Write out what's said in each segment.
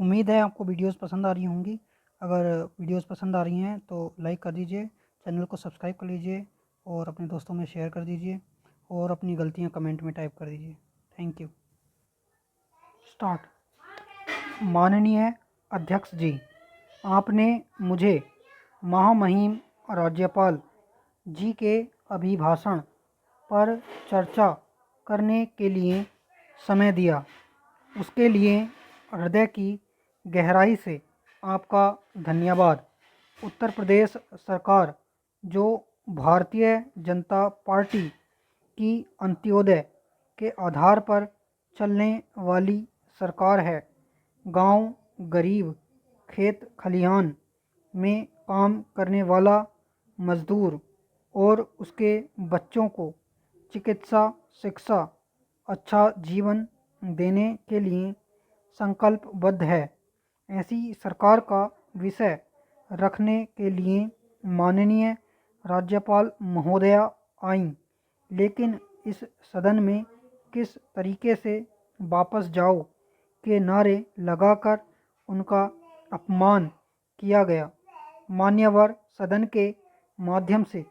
उम्मीद है आपको वीडियोस पसंद आ रही होंगी। अगर वीडियोस पसंद आ रही हैं तो लाइक कर दीजिए, चैनल को सब्सक्राइब कर लीजिए और अपने दोस्तों में शेयर कर दीजिए और अपनी गलतियां कमेंट में टाइप कर दीजिए। Thank you. स्टार्ट। माननीय अध्यक्ष जी, आपने मुझे महामहिम राज्यपाल जी के अभिभाषण पर चर्चा करने के लिए समय दिया, उसके लिए हृदय की गहराई से आपका धन्यवाद। उत्तर प्रदेश सरकार, जो भारतीय जनता पार्टी की अंत्योदय के आधार पर चलने वाली सरकार है, गांव, गरीब, खेत खलिहान में काम करने वाला मजदूर और उसके बच्चों को चिकित्सा, शिक्षा, अच्छा जीवन देने के लिए संकल्पबद्ध है। ऐसी सरकार का विषय रखने के लिए माननीय राज्यपाल महोदया आईं, लेकिन इस सदन में किस तरीके से वापस जाओ के नारे लगाकर उनका अपमान किया गया। मान्यवर सदन के माध्यम से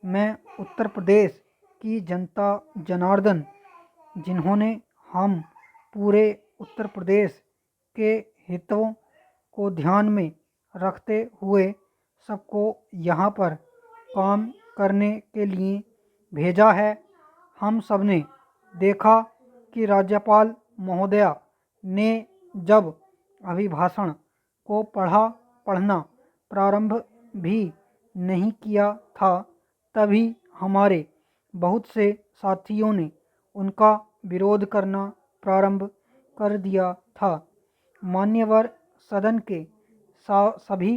मैं उत्तर प्रदेश की जनता जनार्दन, जिन्होंने हम पूरे उत्तर प्रदेश के हितों को ध्यान में रखते हुए सबको यहाँ पर काम करने के लिए भेजा है। हम सब ने देखा कि राज्यपाल महोदया ने जब अभिभाषण को पढ़ना प्रारंभ भी नहीं किया था, तभी हमारे बहुत से साथियों ने उनका विरोध करना प्रारंभ कर दिया था। मान्यवर सदन के सभी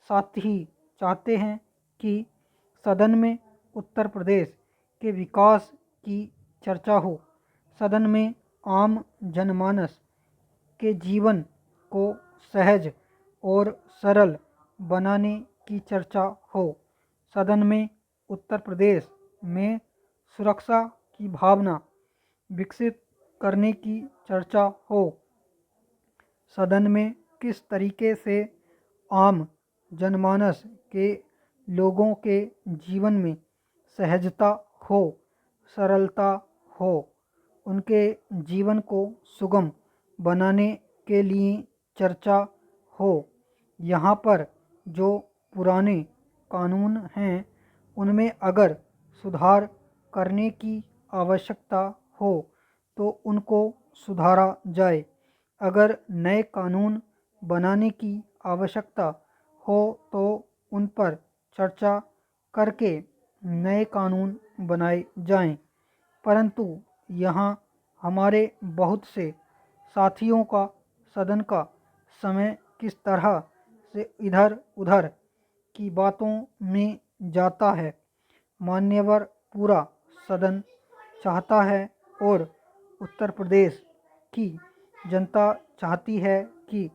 साथी चाहते हैं कि सदन में उत्तर प्रदेश के विकास की चर्चा हो, सदन में आम जनमानस के जीवन को सहज और सरल बनाने की चर्चा हो, सदन में उत्तर प्रदेश में सुरक्षा की भावना विकसित करने की चर्चा हो, सदन में किस तरीके से आम जनमानस के लोगों के जीवन में सहजता हो, सरलता हो, उनके जीवन को सुगम बनाने के लिए चर्चा हो। यहाँ पर जो पुराने कानून हैं उनमें अगर सुधार करने की आवश्यकता हो तो उनको सुधारा जाए। अगर नए कानून बनाने की आवश्यकता हो तो उन पर चर्चा करके नए कानून बनाए जाएं। परंतु यहाँ हमारे बहुत से साथियों का सदन का समय किस तरह से इधर उधर की बातों में जाता है। मान्यवर पूरा सदन चाहता है और उत्तर प्रदेश की जनता चाहती है कि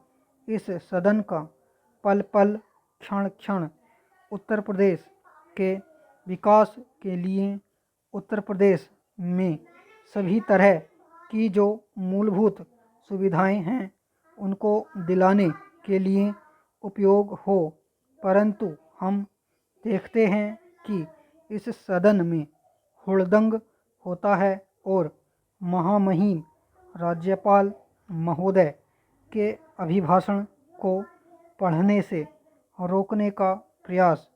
इस सदन का पल पल, क्षण क्षण उत्तर प्रदेश के विकास के लिए, उत्तर प्रदेश में सभी तरह की जो मूलभूत सुविधाएं हैं उनको दिलाने के लिए उपयोग हो। परंतु हम देखते हैं कि इस सदन में हुड़दंग होता है और महामहिम राज्यपाल महोदय के अभिभाषण को पढ़ने से रोकने का प्रयास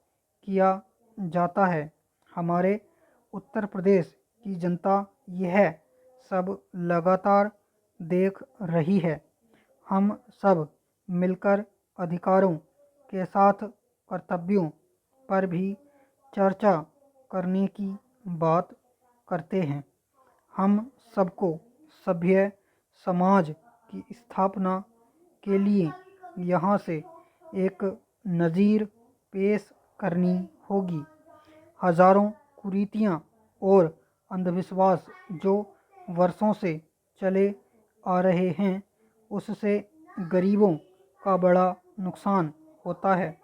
किया जाता है। हमारे उत्तर प्रदेश की जनता यह सब लगातार देख रही है। हम सब मिलकर अधिकारों के साथ कर्तव्यों पर भी चर्चा करने की बात करते हैं। हम सबको सभ्य समाज की स्थापना के लिए यहाँ से एक नज़ीर पेश करनी होगी। हजारों कुरीतियाँ और अंधविश्वास जो वर्षों से चले आ रहे हैं, उससे गरीबों का बड़ा नुकसान होता है।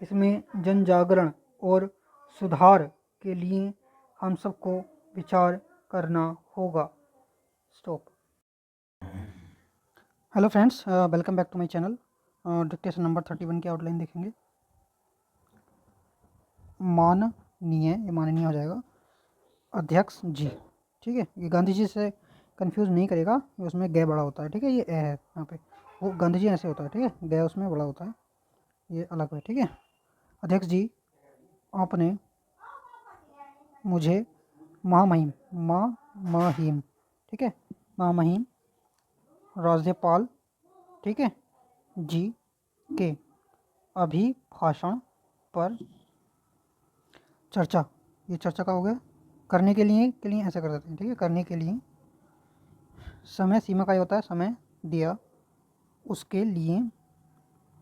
इसमें जन जागरण और सुधार के लिए हम सबको विचार करना होगा। Stop. Hello friends, welcome back to my channel. Dictation number 31 की आउटलाइन देखेंगे। माननीय, ये माननीय हो जाएगा, अध्यक्ष जी। ठीक है, ये गांधी जी से कंफ्यूज नहीं करेगा, उसमें गे बड़ा होता है। ठीक है, ये ए है यहाँ पे, वो गांधी जी ऐसे होता है। ठीक है, गे उसमें बड़ा होता है, ये अलग है। ठीक है, अध्यक्ष जी, आपने मुझे महामहिम माहिम, ठीक है, महामहिम राज्यपाल, ठीक है, जी के अभिभाषण पर चर्चा, ये चर्चा का हो गया। करने के लिए ऐसे कर देते हैं। ठीक है, करने के लिए समय सीमा का ही होता है, समय दिया, उसके लिए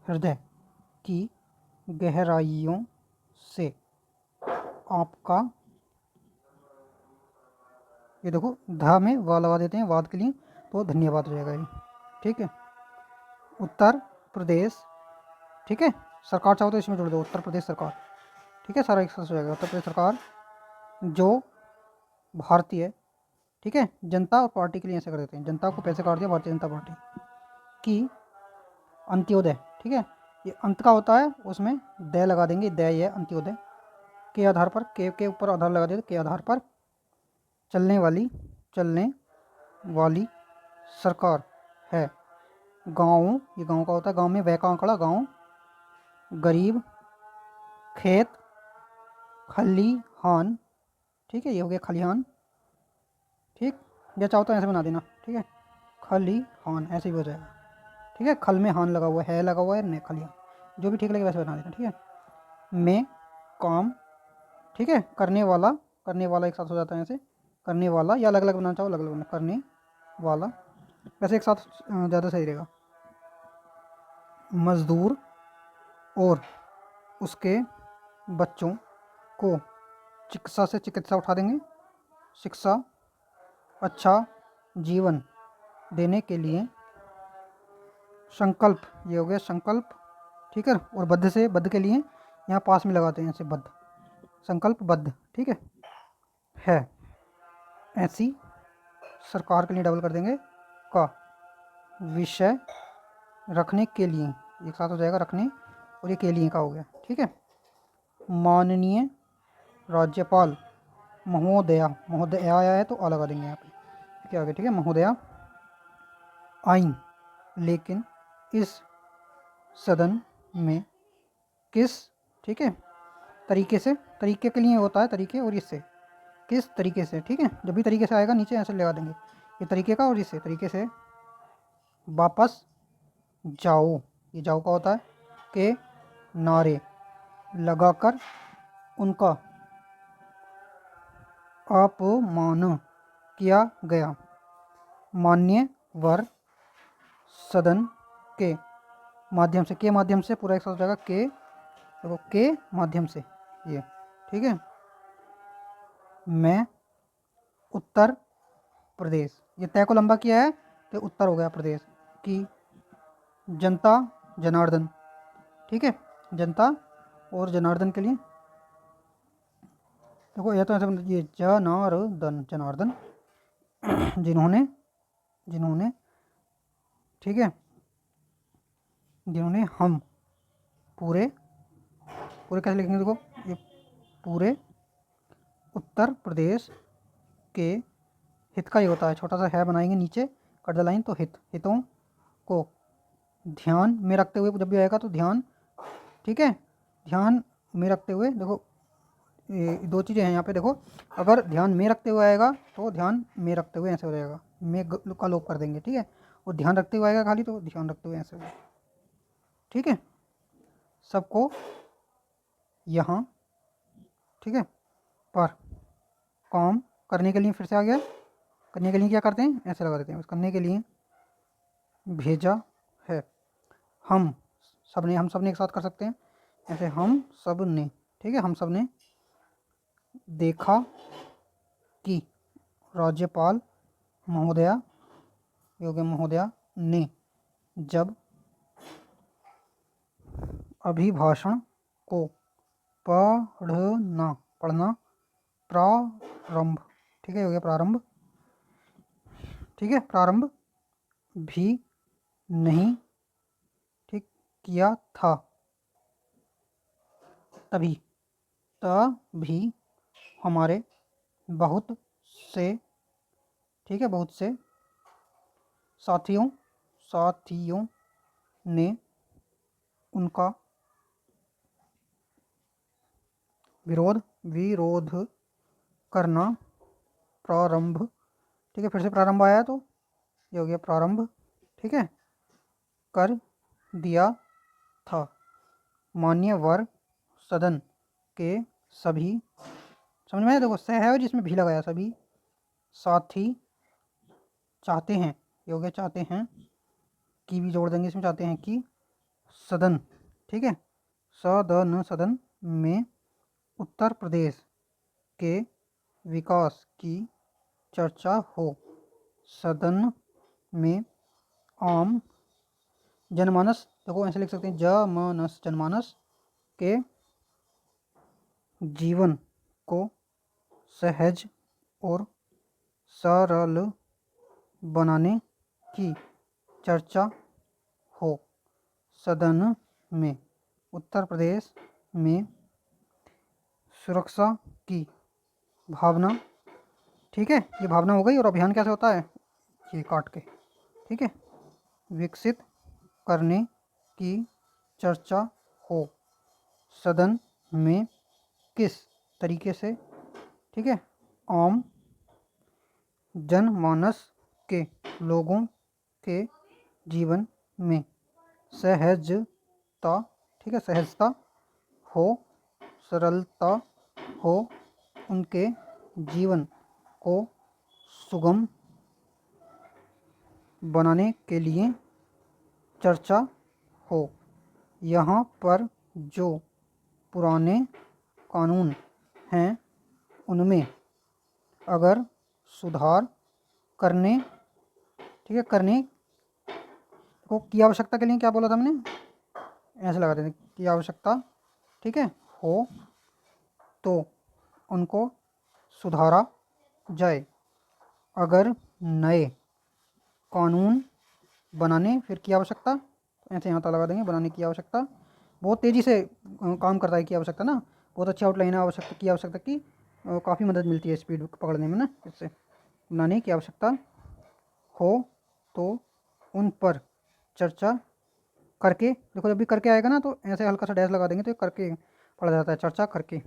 हृदय की गहराइयों से आपका, ये देखो धा में वा लगा देते हैं वाद के लिए, तो धन्यवाद हो जाएगा ये। ठीक है, उत्तर प्रदेश, ठीक है, सरकार चाहो तो इसमें जोड़ दो, उत्तर प्रदेश सरकार। ठीक है, सारा एक साथ हो जाएगा। उत्तर प्रदेश सरकार जो भारतीय, ठीक है, जनता और पार्टी के लिए ऐसे कर देते हैं, जनता को पैसे काट दिया भारतीय जनता पार्टी की अंत्योदय। ठीक है, ये अंत का होता है, उसमें दय लगा देंगे, दय है अंत्योदय के आधार पर, के ऊपर आधार लगा देते, के आधार पर चलने वाली सरकार है। गाँव, ये गाँव का होता है, गाँव में वह का आंकड़ा, गाँव, गरीब, खेत, खलिहान। ठीक है, ये हो गया खलिहान। ठीक, या चाहो तो ऐसे बना देना। ठीक है, खलिहान ऐसे भी हो जाएगा। ठीक है, खल में हान लगा हुआ है लगा हुआ है, ने खलिहान, जो भी ठीक लगे वैसे बना देना। ठीक है, में काम, ठीक है, करने वाला एक साथ हो जाता है ऐसे, करने वाला, या अलग अलग बनाना चाहो अलग अलग बनाना, करने वाला वैसे एक साथ ज़्यादा सही रहेगा। मजदूर और उसके बच्चों को चिकित्सा से चिकित्सा उठा देंगे, शिक्षा, अच्छा जीवन देने के लिए संकल्प, ये हो गया संकल्प। ठीक है, और बद्ध से, बद्ध के लिए यहाँ पास में लगाते हैं ऐसे, बद्ध, संकल्प बद्ध। ठीक है, ऐसी सरकार के लिए डबल कर देंगे का विषय रखने के लिए, एक साथ हो जाएगा रखने, और ये के लिए का हो गया। ठीक है, माननीय राज्यपाल महोदया, महोदया आया है तो आ लगा देंगे यहाँ पे, क्या आ गया। ठीक है, महोदया आइन, लेकिन इस सदन में किस, ठीक है, तरीके से, तरीके के लिए होता है तरीके, और इससे किस तरीके से। ठीक है, जब भी तरीके से आएगा नीचे ऐसे लगा देंगे, ये तरीके का, और इससे तरीके से वापस जाओ, ये जाओ का होता है, के नारे लगाकर उनका अपमान किया गया। मान्यवर सदन के माध्यम से, के माध्यम से पूरा एक साथ हो जाएगा, के देखो, के माध्यम से ये। ठीक है, मैं उत्तर प्रदेश, ये तय को लंबा किया है तो उत्तर हो गया प्रदेश की जनता जनार्दन। ठीक है, जनता और जनार्दन के लिए देखो, यह तो ऐसे ये जनार्दन, जनार्दन जिन्होंने, जिन्होंने, ठीक है, जिन्होंने हम पूरे, पूरे कैसे लिखेंगे देखो, ये पूरे उत्तर प्रदेश के हित का ही होता है, छोटा सा है बनाएंगे नीचे कट द लाइन, तो हित, हितों को ध्यान में रखते हुए, जब भी आएगा तो ध्यान, ठीक है, ध्यान में रखते हुए, देखो ये दो चीज़ें हैं यहाँ पे, देखो अगर ध्यान में रखते हुए आएगा तो ध्यान में रखते हुए ऐसे हो जाएगा, में का लोप कर देंगे। ठीक है, और ध्यान रखते हुए आएगा खाली तो ध्यान रखते हुए ऐसे हो जाएगा। ठीक है, सबको यहाँ, ठीक है, पर काम करने के लिए, फिर से आ गया, करने के लिए क्या करते हैं ऐसे लगा देते हैं, करने के लिए भेजा है। हम सब ने, हम सब ने एक साथ कर सकते हैं ऐसे, हम सब ने, ठीक है, हम सब ने देखा कि राज्यपाल महोदया, योग्य महोदया ने जब अभिभाषण को पढ़ना प्रारंभ, ठीक है, हो गया प्रारंभ, ठीक है, प्रारंभ भी नहीं ठीक किया था। तभी तभी हमारे बहुत से, ठीक है, बहुत से साथियों ने उनका विरोध करना प्रारंभ, ठीक है, फिर से प्रारंभ आया तो ये हो गया प्रारंभ, ठीक है, कर दिया था। मान्यवर सदन के सभी, समझ में आया, देखो सह है और जिसमें भी लगाया, सभी साथी चाहते हैं, ये हो गया चाहते हैं, की भी जोड़ देंगे इसमें, चाहते हैं कि सदन, ठीक है, सदन में उत्तर प्रदेश के विकास की चर्चा हो। सदन में आम जनमानस, देखो ऐसे लिख सकते हैं, जनमानस के जीवन को सहज और सरल बनाने की चर्चा हो। सदन में उत्तर प्रदेश में सुरक्षा की भावना, ठीक है, ये भावना हो गई, और अभियान कैसे होता है, ये काट के, ठीक है, विकसित करने की चर्चा हो। सदन में किस तरीके से, ठीक है, आम जनमानस के लोगों के जीवन में सहजता, ठीक है, सहजता हो, सरलता हो, उनके जीवन को सुगम बनाने के लिए चर्चा हो। यहाँ पर जो पुराने कानून हैं उनमें अगर सुधार करने, ठीक है, करने को की आवश्यकता के लिए, क्या बोला था हमने, ऐसे लगा देते, की आवश्यकता, ठीक है, हो तो उनको सुधारा जाए। अगर नए कानून बनाने, फिर की आवश्यकता, ऐसे यहाँ तक लगा देंगे, बनाने की आवश्यकता, बहुत तेज़ी से काम करता है की आवश्यकता ना, बहुत अच्छी आउटलाइन है आवश्यकता की, आवश्यकता की काफ़ी मदद मिलती है स्पीड पकड़ने में ना, इससे बनाने की आवश्यकता हो तो उन पर चर्चा करके, देखो जब भी करके आएगा ना तो ऐसे हल्का सा डैश लगा देंगे तो ये करके पढ़ा जाता है, चर्चा करके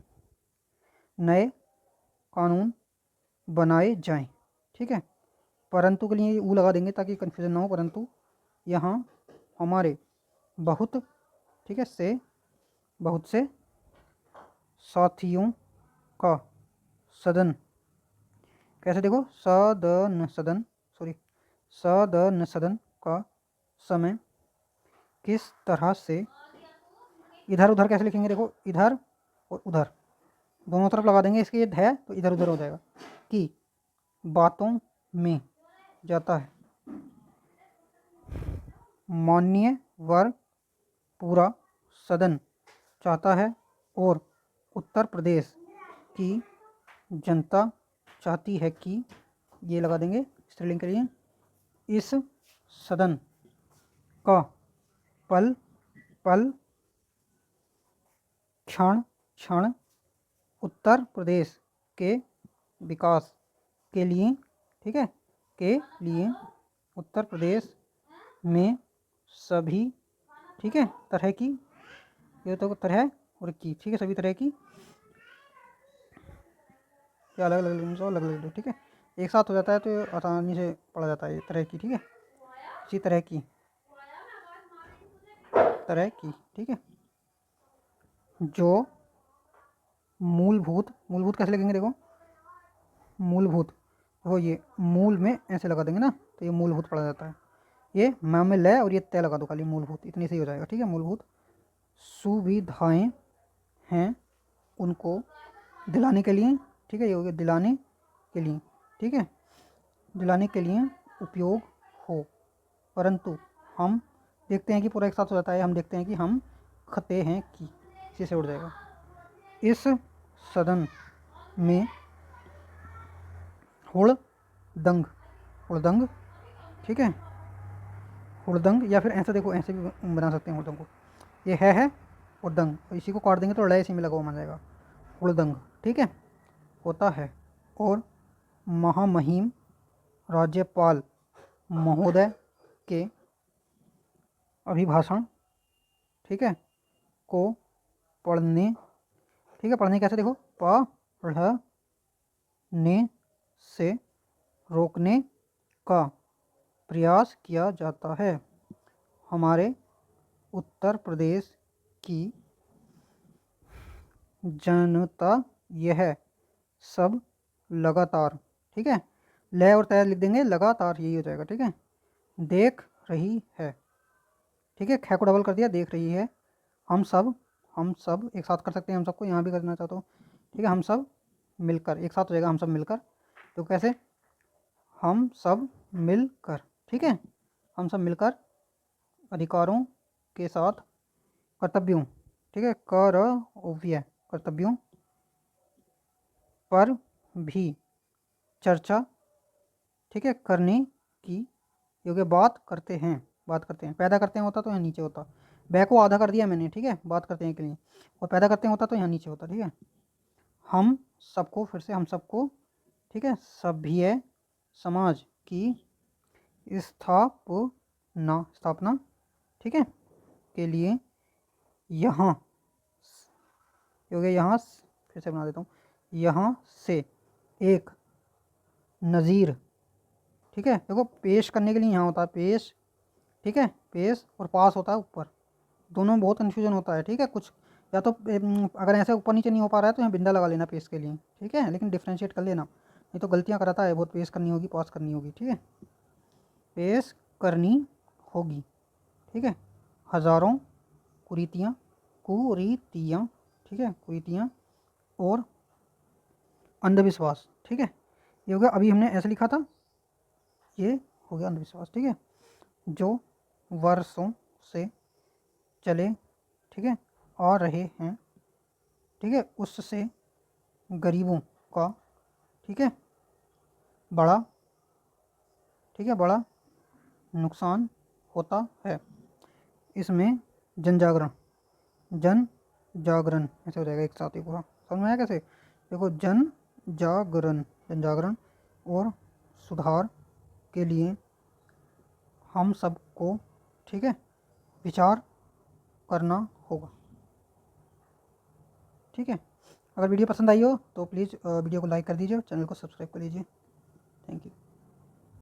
नए कानून बनाए जाएं, ठीक है, परंतु के लिए ऊ लगा देंगे ताकि कन्फ्यूजन ना हो, परंतु यहाँ हमारे बहुत, ठीक है, से बहुत से साथियों का सदन, कैसे देखो, सदन का समय किस तरह से, इधर उधर कैसे लिखेंगे, देखो इधर और उधर दोनों तरफ लगा देंगे, इसके ये है तो इधर उधर हो जाएगा, कि बातों में जाता है। मान्यवर पूरा सदन चाहता है और उत्तर प्रदेश की जनता चाहती है कि, ये लगा देंगे स्त्रीलिंग के लिए, इस सदन का पल पल क्षण क्षण उत्तर प्रदेश के विकास के लिए, ठीक है, के लिए उत्तर प्रदेश में सभी, ठीक है, तरह की, ये तो तरह और की, ठीक है, सभी तरह की, क्या अलग अलग अलग अलग, ठीक है, एक साथ हो जाता है तो आसानी से पढ़ा जाता है, ये तरह की, ठीक है, इसी तरह की, ठीक है, जो मूलभूत, मूलभूत कैसे लिखेंगे, देखो मूलभूत, देखो ये मूल में ऐसे लगा देंगे ना तो ये मूलभूत पढ़ा जाता है, ये मैं में लय और ये तय लगा दो खाली, मूलभूत, इतनी सही हो जाएगा, ठीक है, मूलभूत सुविधाएं हैं उनको दिलाने के लिए, ठीक है, ये हो गया दिलाने के लिए, ठीक है, दिलाने के लिए उपयोग हो, परंतु हम देखते हैं कि पूरा एक साथ हो जाता है, हम देखते हैं कि हम खते हैं कि, इसी से उड़ जाएगा। इस सदन में हुड़दंग, हुड़दंग, ठीक है, हुड़दंग, या फिर ऐसे देखो, ऐसे भी बना सकते हैं हुड़दंग को। ये है हुड़दंग, और इसी को काट देंगे तो लय इसी में लगा हुआ बन जाएगा, हुड़दंग। ठीक है, होता है। और महामहिम राज्यपाल महोदय के अभिभाषण, ठीक है, को पढ़ने, ठीक है, पढ़ने कैसे देखो, पढ़ने से रोकने का प्रयास किया जाता है। हमारे उत्तर प्रदेश की जनता यह सब लगातार, ठीक है, लय और तय लिख देंगे, लगातार यही हो जाएगा। ठीक है, देख रही है, ठीक है, ख को डबल कर दिया, देख रही है। हम सब एक साथ कर सकते हैं, हम सबको यहाँ भी करना चाहता हूँ। ठीक है, हम सब मिलकर, एक साथ हो जाएगा, हम सब मिलकर। तो कैसे, हम सब मिलकर, ठीक है, हम सब मिलकर अधिकारों के साथ कर्तव्यों, ठीक है, कर्तव्यों पर भी चर्चा, ठीक है, करने की योग्य बात करते हैं, पैदा करते हैं होता तो यहाँ नीचे होता, बै को आधा कर दिया मैंने, ठीक है, बात करते हैं के लिए, और पैदा करते हैं होता तो यहाँ नीचे होता। ठीक है, हम सबको, फिर से हम सबको, ठीक है, सभ्य समाज की स्थापना, ठीक है, के लिए यहाँ, हो गया यहाँ, फिर से बना देता हूँ, यहाँ से एक नज़ीर, ठीक है, देखो पेश करने के लिए यहाँ होता है पेश, ठीक है, पेश और पास होता है ऊपर, दोनों में बहुत कन्फ्यूजन होता है। ठीक है, कुछ या तो अगर ऐसे ऊपर नीचे नहीं हो पा रहा है तो यहाँ बिंदा लगा लेना पेश के लिए, ठीक है, लेकिन डिफ्रेंशिएट कर लेना, नहीं तो गलतियाँ कराता है बहुत, पेश करनी होगी, पास करनी होगी। ठीक है, पेश करनी होगी, ठीक है, हजारों कुरीतियाँ, ठीक है, कुरीतियाँ और अंधविश्वास, ठीक है, ये हो गया। अभी हमने ऐसे लिखा था, ये हो गया अंधविश्वास, ठीक है, जो वर्षों से चले, ठीक है, आ रहे हैं, ठीक है, उससे गरीबों का, ठीक है, बड़ा, ठीक है, बड़ा नुकसान होता है। इसमें जन जागरण ऐसे हो जाएगा एक साथ ही पूरा, समझ में आया कैसे, देखो जन जागरण और सुधार के लिए हम सबको, ठीक है, विचार करना होगा। ठीक है, अगर वीडियो पसंद आई हो तो प्लीज़ वीडियो को लाइक कर दीजिए, चैनल को सब्सक्राइब कर लीजिए। Thank you.